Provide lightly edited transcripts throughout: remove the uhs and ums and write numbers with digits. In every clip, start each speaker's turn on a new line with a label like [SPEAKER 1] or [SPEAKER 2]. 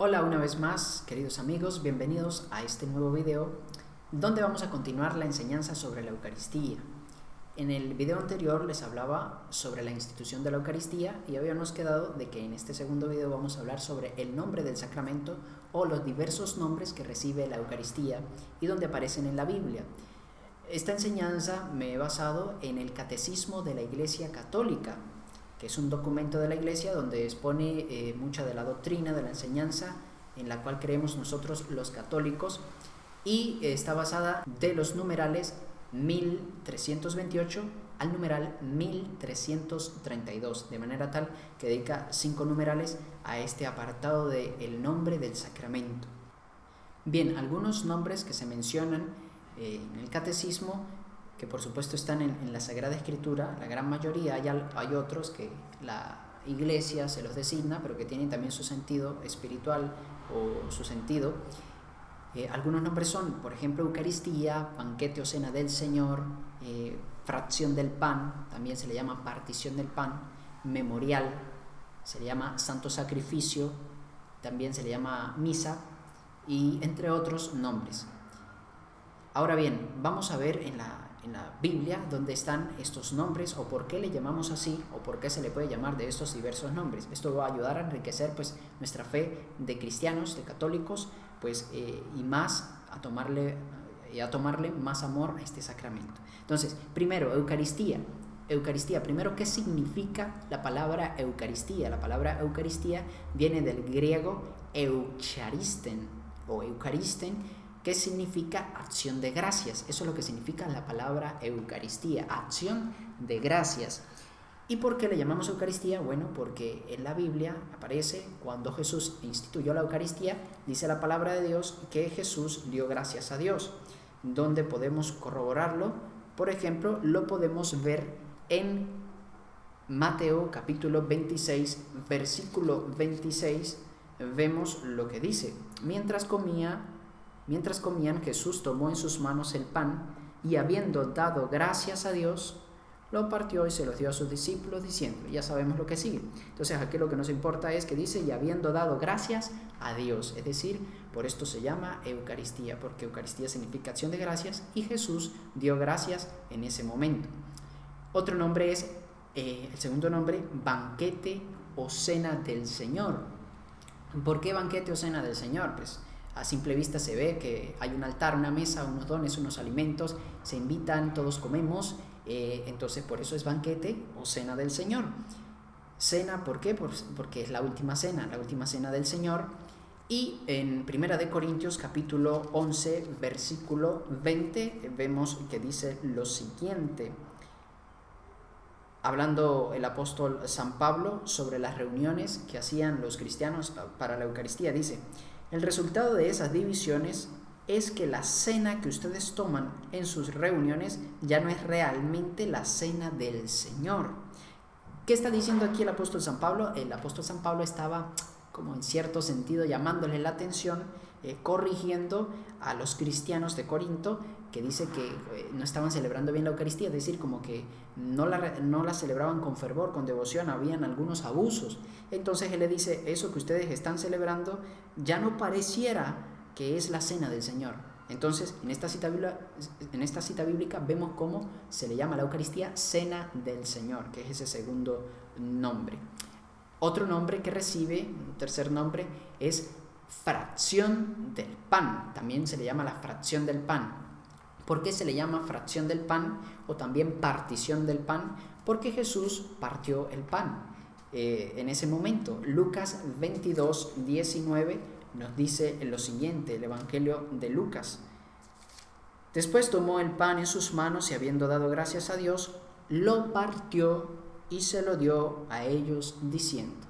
[SPEAKER 1] Hola una vez más, queridos amigos, bienvenidos a este nuevo video donde vamos a continuar la enseñanza sobre la Eucaristía. En el video anterior les hablaba sobre la institución de la Eucaristía y habíamos quedado de que en este segundo video vamos a hablar sobre el nombre del sacramento o los diversos nombres que recibe la Eucaristía y donde aparecen en la Biblia. Esta enseñanza me he basado en el Catecismo de la Iglesia Católica, que es un documento de la Iglesia donde expone mucha de la doctrina, de la enseñanza en la cual creemos nosotros los católicos, y está basada de los numerales 1328 al numeral 1332, de manera tal que dedica 5 numerales a este apartado del nombre del sacramento. Bien, algunos nombres que se mencionan en el catecismo, que por supuesto están en la Sagrada Escritura, la gran mayoría. Hay otros que la Iglesia se los designa, pero que tienen también su sentido espiritual o su sentido. Algunos nombres son, por ejemplo, Eucaristía, banquete o cena del Señor, fracción del pan, también se le llama partición del pan, memorial, se le llama santo sacrificio, también se le llama misa, y entre otros nombres. Ahora bien, vamos a ver en la Biblia dónde están estos nombres, o por qué le llamamos así, o por qué se le puede llamar de estos diversos nombres. Esto va a ayudar a enriquecer nuestra fe de cristianos, de católicos, y más a tomarle más amor a este sacramento. Entonces, primero, Eucaristía. Eucaristía, primero, ¿qué significa la palabra Eucaristía? La palabra Eucaristía viene del griego eucharisten o eucaristen, que significa acción de gracias. Eso es lo que significa la palabra Eucaristía, acción de gracias. ¿Y por qué le llamamos Eucaristía? Bueno, porque en la Biblia aparece cuando Jesús instituyó la Eucaristía, dice la palabra de Dios que Jesús dio gracias a Dios. ¿Dónde podemos corroborarlo? Por ejemplo, lo podemos ver en Mateo capítulo 26, versículo 26, vemos lo que dice. Mientras comían, Jesús tomó en sus manos el pan y, habiendo dado gracias a Dios, lo partió y se lo dio a sus discípulos, diciendo, ya sabemos lo que sigue. Entonces aquí lo que nos importa es que dice, y habiendo dado gracias a Dios, es decir, por esto se llama Eucaristía, porque Eucaristía significa acción de gracias y Jesús dio gracias en ese momento. Otro nombre es, el segundo nombre, banquete o cena del Señor. ¿Por qué banquete o cena del Señor? Pues a simple vista se ve que hay un altar, una mesa, unos dones, unos alimentos, se invitan, todos comemos, entonces por eso es banquete o cena del Señor. Cena, ¿por qué? Porque es la última cena del Señor. Y en 1 de Corintios capítulo 11, versículo 20, vemos que dice lo siguiente, hablando el apóstol San Pablo sobre las reuniones que hacían los cristianos para la Eucaristía, dice: el resultado de esas divisiones es que la cena que ustedes toman en sus reuniones ya no es realmente la cena del Señor. ¿Qué está diciendo aquí el apóstol San Pablo? El apóstol San Pablo estaba, como en cierto sentido, llamándole la atención, corrigiendo a los cristianos de Corinto, que dice que no estaban celebrando bien la Eucaristía, es decir, como que no la celebraban con fervor, con devoción, habían algunos abusos. Entonces él le dice, eso que ustedes están celebrando ya no pareciera que es la cena del Señor. Entonces en esta cita bíblica vemos cómo se le llama a la Eucaristía cena del Señor, que es ese segundo nombre. Otro nombre que recibe, un tercer nombre, es fracción del pan. También se le llama la fracción del pan. ¿Por qué se le llama fracción del pan o también partición del pan? Porque Jesús partió el pan en ese momento. Lucas 22, 19 nos dice lo siguiente, el Evangelio de Lucas. Después tomó el pan en sus manos y, habiendo dado gracias a Dios, lo partió y se lo dio a ellos, diciendo.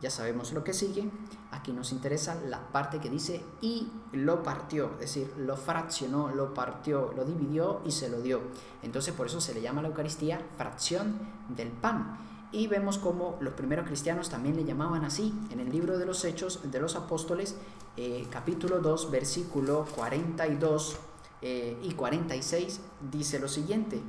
[SPEAKER 1] Ya sabemos lo que sigue. Aquí nos interesa la parte que dice y lo partió, es decir, lo fraccionó, lo partió, lo dividió y se lo dio. Entonces por eso se le llama a la Eucaristía fracción del pan. Y vemos cómo los primeros cristianos también le llamaban así. En el libro de los Hechos de los Apóstoles, capítulo 2, versículo 42 y 46, dice lo siguiente: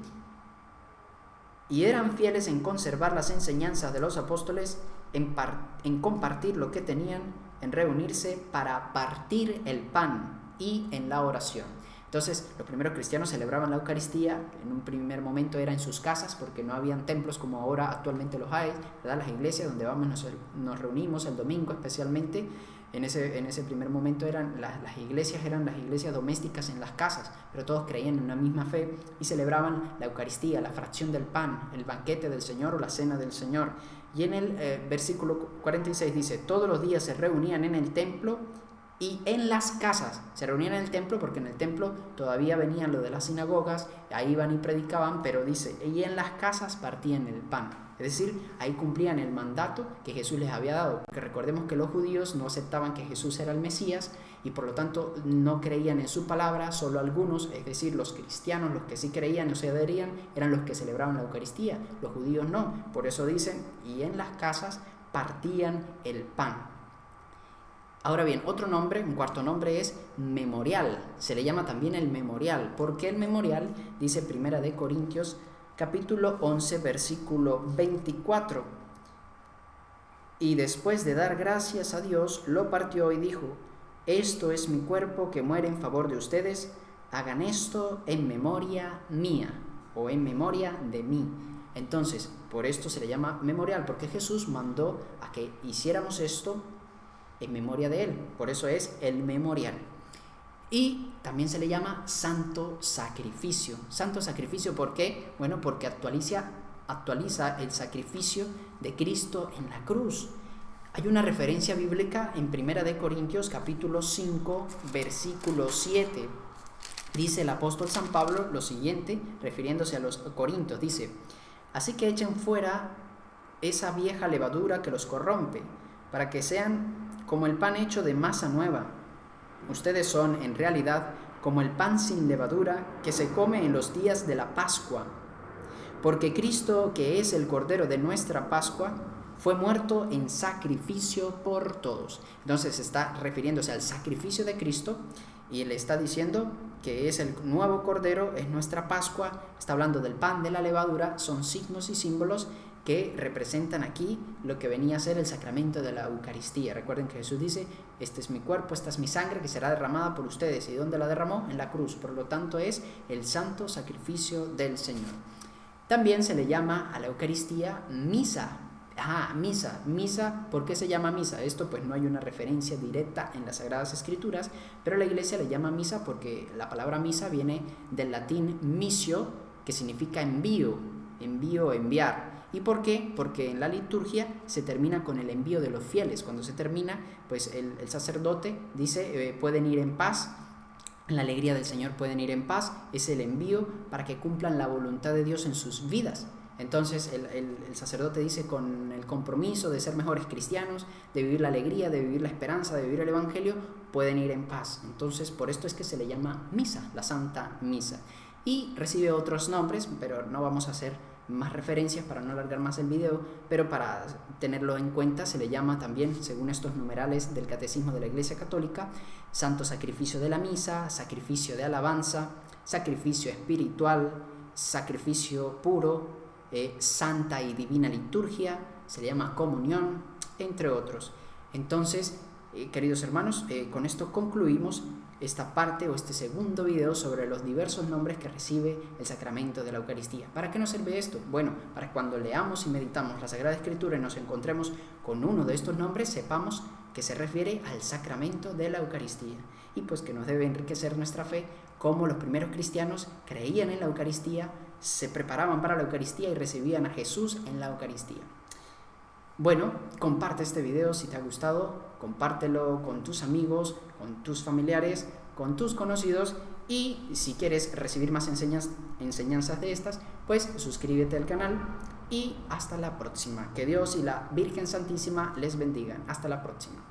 [SPEAKER 1] y eran fieles en conservar las enseñanzas de los apóstoles, en compartir lo que tenían en reunirse para partir el pan y en la oración. Entonces, los primeros cristianos celebraban la Eucaristía. En un primer momento era en sus casas, porque no habían templos como ahora actualmente los hay, ¿verdad? Las iglesias donde vamos nos reunimos el domingo especialmente. En ese primer momento las iglesias eran las iglesias domésticas en las casas, pero todos creían en una misma fe y celebraban la Eucaristía, la fracción del pan, el banquete del Señor o la cena del Señor. Y en el versículo 46 dice: todos los días se reunían en el templo y en las casas. Se reunían en el templo porque en el templo todavía venían lo de las sinagogas, ahí iban y predicaban, pero dice, y en las casas partían el pan. Es decir, ahí cumplían el mandato que Jesús les había dado, porque recordemos que los judíos no aceptaban que Jesús era el Mesías y por lo tanto no creían en su palabra. Solo algunos, es decir, los cristianos, los que sí creían o se adherían, eran los que celebraban la Eucaristía, los judíos no. Por eso dicen, y en las casas partían el pan. Ahora bien, otro nombre, un cuarto nombre es memorial. Se le llama también el memorial. ¿Por qué el memorial? Dice 1 Corintios capítulo 11, versículo 24. Y después de dar gracias a Dios, lo partió y dijo: esto es mi cuerpo que muere en favor de ustedes, hagan esto en memoria mía, o en memoria de mí. Entonces, por esto se le llama memorial, porque Jesús mandó a que hiciéramos esto en memoria de Él. Por eso es el memorial. Y también se le llama santo sacrificio. Santo sacrificio, ¿por qué? Bueno, porque actualiza el sacrificio de Cristo en la cruz. Hay una referencia bíblica en 1 Corintios capítulo 5, versículo 7. Dice el apóstol San Pablo lo siguiente, refiriéndose a los corintios, dice: así que echen fuera esa vieja levadura que los corrompe, para que sean como el pan hecho de masa nueva. Ustedes son, en realidad, como el pan sin levadura que se come en los días de la Pascua. Porque Cristo, que es el Cordero de nuestra Pascua, fue muerto en sacrificio por todos. Entonces está refiriéndose al sacrificio de Cristo y le está diciendo que es el nuevo Cordero, es nuestra Pascua. Está hablando del pan, de la levadura, son signos y símbolos que representan aquí lo que venía a ser el sacramento de la Eucaristía. Recuerden que Jesús dice: este es mi cuerpo, esta es mi sangre que será derramada por ustedes. ¿Y dónde la derramó? En la cruz. Por lo tanto es el santo sacrificio del Señor. También se le llama a la Eucaristía misa. Misa, ¿por qué se llama misa? Esto pues no hay una referencia directa en las Sagradas Escrituras, pero la Iglesia le llama misa porque la palabra misa viene del latín missio, que significa envío, enviar. ¿Y por qué? Porque en la liturgia se termina con el envío de los fieles. Cuando se termina, pues el sacerdote dice, pueden ir en paz, en la alegría del Señor pueden ir en paz. Es el envío para que cumplan la voluntad de Dios en sus vidas. Entonces el sacerdote dice, con el compromiso de ser mejores cristianos, de vivir la alegría, de vivir la esperanza, de vivir el Evangelio, pueden ir en paz. Entonces por esto es que se le llama misa, la Santa Misa. Y recibe otros nombres, pero no vamos a hacer más referencias para no alargar más el video, pero para tenerlo en cuenta se le llama también, según estos numerales del Catecismo de la Iglesia Católica, santo sacrificio de la misa, sacrificio de alabanza, sacrificio espiritual, sacrificio puro, santa y divina liturgia, se le llama comunión, entre otros. Entonces, queridos hermanos, con esto concluimos esta parte o este segundo video sobre los diversos nombres que recibe el sacramento de la Eucaristía. ¿Para qué nos sirve esto? Bueno, para que cuando leamos y meditamos la Sagrada Escritura y nos encontremos con uno de estos nombres, sepamos que se refiere al sacramento de la Eucaristía, y pues que nos debe enriquecer nuestra fe, como los primeros cristianos creían en la Eucaristía, se preparaban para la Eucaristía y recibían a Jesús en la Eucaristía. Bueno, comparte este video si te ha gustado, compártelo con tus amigos, con tus familiares, con tus conocidos, y si quieres recibir más enseñanzas de estas, pues suscríbete al canal y hasta la próxima. Que Dios y la Virgen Santísima les bendigan. Hasta la próxima.